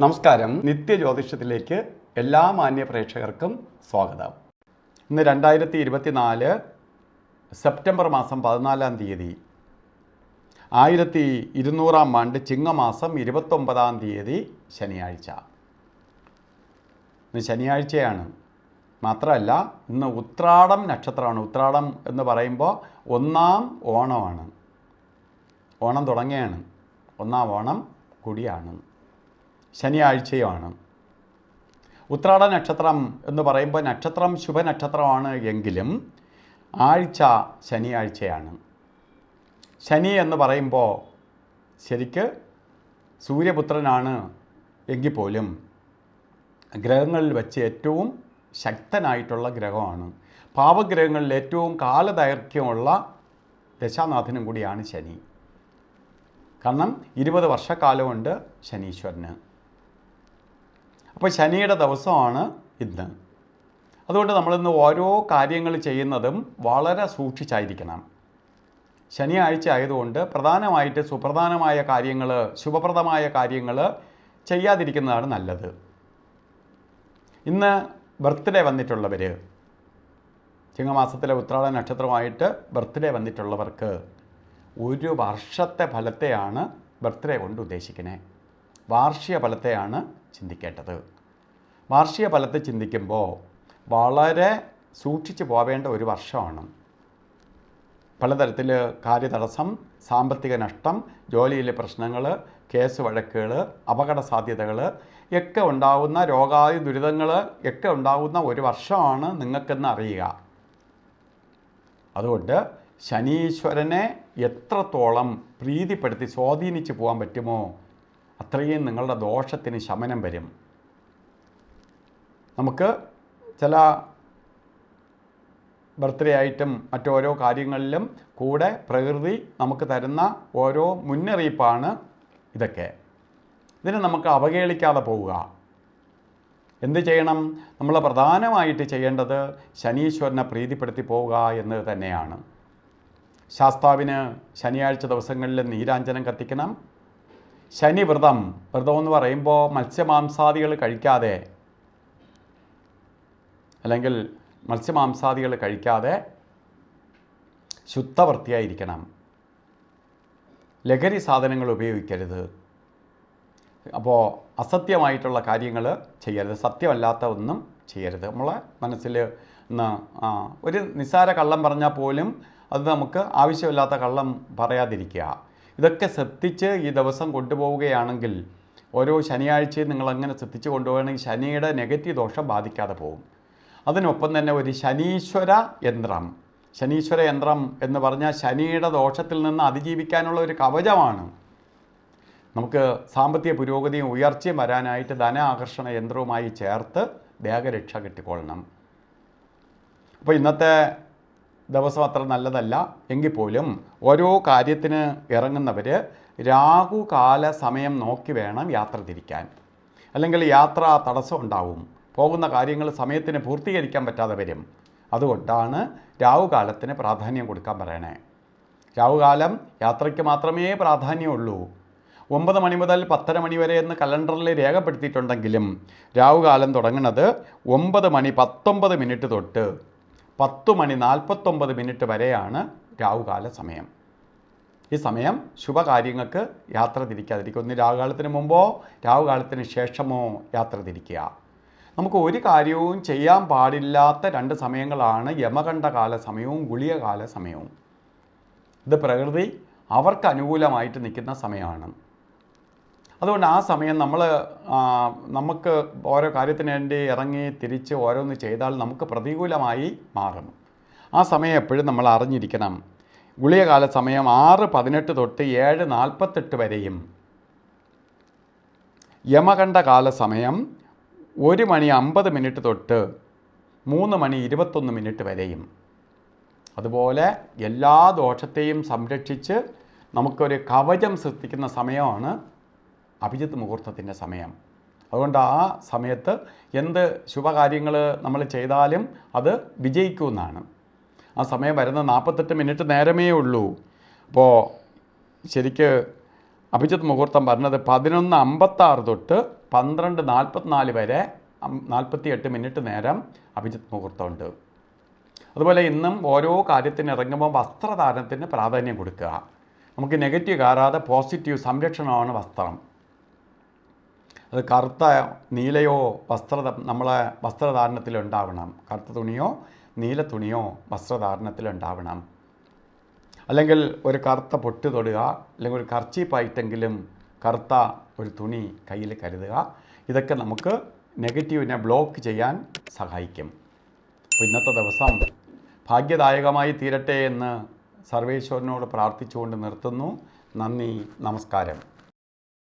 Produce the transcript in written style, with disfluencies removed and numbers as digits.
നമസ്കാരം. നിത്യജ്യോതിഷത്തിലേക്ക് എല്ലാ മാന്യ പ്രേക്ഷകർക്കും സ്വാഗതം. ഇന്ന് 2024 സെപ്റ്റംബർ മാസം 14-ാം തീയതി, 1200-ാം ആണ്ട് ചിങ്ങമാസം 29-ാം തീയതി ശനിയാഴ്ച. ഇന്ന് ശനിയാഴ്ചയാണ്. മാത്രമല്ല, ഇന്ന് ഉത്രാടം നക്ഷത്രമാണ്. ഉത്രാടം എന്ന് പറയുമ്പോൾ ഒന്നാം ഓണമാണ്. ഓണം തുടങ്ങുകയാണ്. ഒന്നാം ഓണം കൂടിയാണ്. ശനിയാഴ്ചയുമാണ്. ഉത്രാട നക്ഷത്രം എന്ന് പറയുമ്പോൾ നക്ഷത്രം ശുഭനക്ഷത്രമാണ് എങ്കിലും ആഴ്ച ശനിയാഴ്ചയാണ്. ശനി എന്ന് പറയുമ്പോൾ ശരിക്ക് സൂര്യപുത്രനാണ് എങ്കിൽ പോലും ഗ്രഹങ്ങളിൽ വെച്ച് ഏറ്റവും ശക്തനായിട്ടുള്ള ഗ്രഹമാണ്. പാവഗ്രഹങ്ങളിൽ ഏറ്റവും കാലദൈർഘ്യമുള്ള ദശാനാഥനും കൂടിയാണ് ശനി. കാരണം 20 വർഷക്കാലമുണ്ട് ശനീശ്വരന്. അപ്പോൾ ശനിയുടെ ദിവസമാണ് ഇന്ന്. അതുകൊണ്ട് നമ്മളിന്ന് ഓരോ കാര്യങ്ങൾ ചെയ്യുന്നതും വളരെ സൂക്ഷിച്ചായിരിക്കണം. ശനിയാഴ്ച ആയതുകൊണ്ട് പ്രധാനമായിട്ട് സുപ്രധാനമായ കാര്യങ്ങൾ, ശുഭപ്രദമായ കാര്യങ്ങൾ ചെയ്യാതിരിക്കുന്നതാണ് നല്ലത്. ഇന്ന് ബർത്ത്ഡേ വന്നിട്ടുള്ളവർ, ചിങ്ങമാസത്തിലെ ഉത്രാട നക്ഷത്രമായിട്ട് ബർത്ത്ഡേ വന്നിട്ടുള്ളവർക്ക് ഒരു വർഷത്തെ ഫലത്തെയാണ് ബർത്ത്ഡേ കൊണ്ട് ഉദ്ദേശിക്കുന്നത്. വാർഷിക ഫലത്തെയാണ് ചിന്തിക്കേണ്ടത്. വാർഷിക ഫലത്തെ ചിന്തിക്കുമ്പോൾ വളരെ സൂക്ഷിച്ചു പോവേണ്ട ഒരു വർഷമാണ്. പലതരത്തിൽ കാര്യതടസ്സം, സാമ്പത്തിക നഷ്ടം, ജോലിയിലെ പ്രശ്നങ്ങൾ, കേസ് വഴക്കുകൾ, അപകട സാധ്യതകൾ ഒക്കെ ഉണ്ടാകുന്ന, രോഗാദി ദുരിതങ്ങൾ ഒക്കെ ഉണ്ടാകുന്ന ഒരു വർഷമാണ് നിങ്ങൾക്കെന്ന് അറിയുക. അതുകൊണ്ട് ശനീശ്വരനെ എത്രത്തോളം പ്രീതിപ്പെടുത്തി സ്വാധീനിച്ച് പോകാൻ പറ്റുമോ അത്രയും നിങ്ങളുടെ ദോഷത്തിന് ശമനം വരും. നമുക്ക് ചില ബർത്ത്ഡേ ആയിട്ടും മറ്റോരോ കാര്യങ്ങളിലും കൂടെ പ്രകൃതി നമുക്ക് തരുന്ന ഓരോ മുന്നറിയിപ്പാണ് ഇതൊക്കെ. ഇതിനെ നമുക്ക് അവഹേളിക്കാതെ പോവുക. എന്ത് ചെയ്യണം? നമ്മൾ പ്രധാനമായിട്ട് ചെയ്യേണ്ടത് ശനീശ്വരനെ പ്രീതിപ്പെടുത്തി പോവുക എന്ന് തന്നെയാണ്. ശാസ്താവിന് ശനിയാഴ്ച ദിവസങ്ങളിൽ നീരാഞ്ജനം കത്തിക്കണം. ശനി വ്രതം എന്ന് പറയുമ്പോൾ മത്സ്യമാംസാദികൾ കഴിക്കാതെ, അല്ലെങ്കിൽ മത്സ്യമാംസാദികൾ കഴിക്കാതെ ശുദ്ധവൃത്തിയായിരിക്കണം. ലഹരി സാധനങ്ങൾ ഉപയോഗിക്കരുത്. അപ്പോൾ അസത്യമായിട്ടുള്ള കാര്യങ്ങൾ ചെയ്യരുത്. സത്യമല്ലാത്ത ഒന്നും ചെയ്യരുത്. നമ്മളെ മനസ്സിൽ ഒരു നിസ്സാര കള്ളം പറഞ്ഞാൽ പോലും അത് നമുക്ക് ആവശ്യമില്ലാത്ത കള്ളം പറയാതിരിക്കുക. ഇതൊക്കെ ശ്രദ്ധിച്ച് ഈ ദിവസം കൊണ്ടുപോവുകയാണെങ്കിൽ, ഓരോ ശനിയാഴ്ചയും നിങ്ങളങ്ങനെ ശ്രദ്ധിച്ച് കൊണ്ടുപോവുകയാണെങ്കിൽ ശനിയുടെ നെഗറ്റീവ് ദോഷം ബാധിക്കാതെ പോകും. അതിനൊപ്പം തന്നെ ഒരു ശനീശ്വര യന്ത്രം. ശനീശ്വര യന്ത്രം എന്ന് പറഞ്ഞാൽ ശനിയുടെ ദോഷത്തിൽ നിന്ന് അതിജീവിക്കാനുള്ള ഒരു കവചമാണ്. നമുക്ക് സാമ്പത്തിക പുരോഗതിയും ഉയർച്ചയും വരാനായിട്ട് ധന ആകർഷണ യന്ത്രവുമായി ചേർത്ത് ദേഹരക്ഷ കിട്ടിക്കൊള്ളണം. അപ്പോൾ ഇന്നത്തെ ദിവസം അത്ര നല്ലതല്ല എങ്കിൽ പോലും ഓരോ കാര്യത്തിന് ഇറങ്ങുന്നവർ രാഹുകാല സമയം നോക്കി വേണം യാത്ര തിരിക്കാൻ. അല്ലെങ്കിൽ യാത്ര തടസ്സം ഉണ്ടാവും. പോകുന്ന കാര്യങ്ങൾ സമയത്തിന് പൂർത്തീകരിക്കാൻ പറ്റാതെ വരും. അതുകൊണ്ടാണ് രാഹുകാലത്തിന് പ്രാധാന്യം കൊടുക്കാൻ പറയണേ. രാഹുകാലം യാത്രയ്ക്ക് മാത്രമേ പ്രാധാന്യമുള്ളൂ. 9 മണി മുതൽ 10:30 മണി വരെ എന്ന് കലണ്ടറിൽ രേഖപ്പെടുത്തിയിട്ടുണ്ടെങ്കിലും രാഹുകാലം തുടങ്ങുന്നത് 9 മണി 19 മിനിറ്റ് തൊട്ട് 10 മണി 49 മിനിറ്റ് വരെയാണ് രാഹുകാല സമയം. ഈ സമയം ശുഭകാര്യങ്ങൾക്ക് യാത്ര തിരിക്കാതിരിക്കുക. ഒന്ന് രാഹുകാലത്തിന് മുമ്പോ രാഹുകാലത്തിന് ശേഷമോ യാത്ര തിരിക്കുക. നമുക്ക് ഒരു കാര്യവും ചെയ്യാൻ പാടില്ലാത്ത 2 സമയങ്ങളാണ് യമകണ്ഠകാല സമയവും ഗുളികകാല സമയവും. ഇത് പ്രകൃതി അവർക്ക് അനുകൂലമായിട്ട് നിൽക്കുന്ന സമയമാണ്. അതുകൊണ്ട് ആ സമയം നമുക്ക് ഓരോ കാര്യത്തിന് വേണ്ടി ഇറങ്ങി തിരിച്ച് ഓരോന്ന് ചെയ്താൽ നമുക്ക് പ്രതികൂലമായി മാറും. ആ സമയം എപ്പോഴും നമ്മൾ അറിഞ്ഞിരിക്കണം. ഗുളികകാല സമയം 6:18 തൊട്ട് 7:48 വരെയും, യമകണ്ഠകാല സമയം 1 മണി 50 മിനിറ്റ് തൊട്ട് 3 മണി 21 മിനിറ്റ് വരെയും. അതുപോലെ എല്ലാ ദോഷത്തെയും സംരക്ഷിച്ച് നമുക്കൊരു കവചം സൃഷ്ടിക്കുന്ന സമയമാണ് അഭിജിത്ത് മുഹൂർത്തത്തിൻ്റെ സമയം. അതുകൊണ്ട് ആ സമയത്ത് എന്ത് ശുഭകാര്യങ്ങൾ നമ്മൾ ചെയ്താലും അത് വിജയിക്കുമെന്നാണ്. ആ സമയം വരുന്ന 48 മിനിറ്റ് നേരമേ ഉള്ളൂ. അപ്പോൾ ശരിക്ക് അഭിജിത്ത് മുഹൂർത്തം പറഞ്ഞത് 11:56 തൊട്ട് 12:44 വരെ 48 മിനിറ്റ് നേരം അഭിജിത്ത് മുഹൂർത്തമുണ്ട്. അതുപോലെ ഇന്നും ഓരോ കാര്യത്തിന് ഇറങ്ങുമ്പോൾ വസ്ത്രധാരണത്തിന് പ്രാധാന്യം കൊടുക്കുക. നമുക്ക് നെഗറ്റീവ് കയറാതെ പോസിറ്റീവ് സംരക്ഷണമാണ് വസ്ത്രം. അത് കറുത്ത നീലയോ നമ്മളെ വസ്ത്രധാരണത്തിലുണ്ടാവണം. കറുത്ത തുണിയോ നീല തുണിയോ വസ്ത്രധാരണത്തിലുണ്ടാവണം. അല്ലെങ്കിൽ ഒരു കറുത്ത പൊട്ട് തൊടുക, അല്ലെങ്കിൽ ഒരു കർച്ചീപ്പായിട്ടെങ്കിലും കറുത്ത ഒരു തുണി കയ്യിൽ കരുതുക. ഇതൊക്കെ നമുക്ക് നെഗറ്റീവിനെ ബ്ലോക്ക് ചെയ്യാൻ സഹായിക്കും. അപ്പോൾ ഇന്നത്തെ ദിവസം ഭാഗ്യദായകമായി തീരട്ടെ എന്ന് സർവേശ്വരനോട് പ്രാർത്ഥിച്ചുകൊണ്ട് നിർത്തുന്നു. നന്ദി, നമസ്കാരം.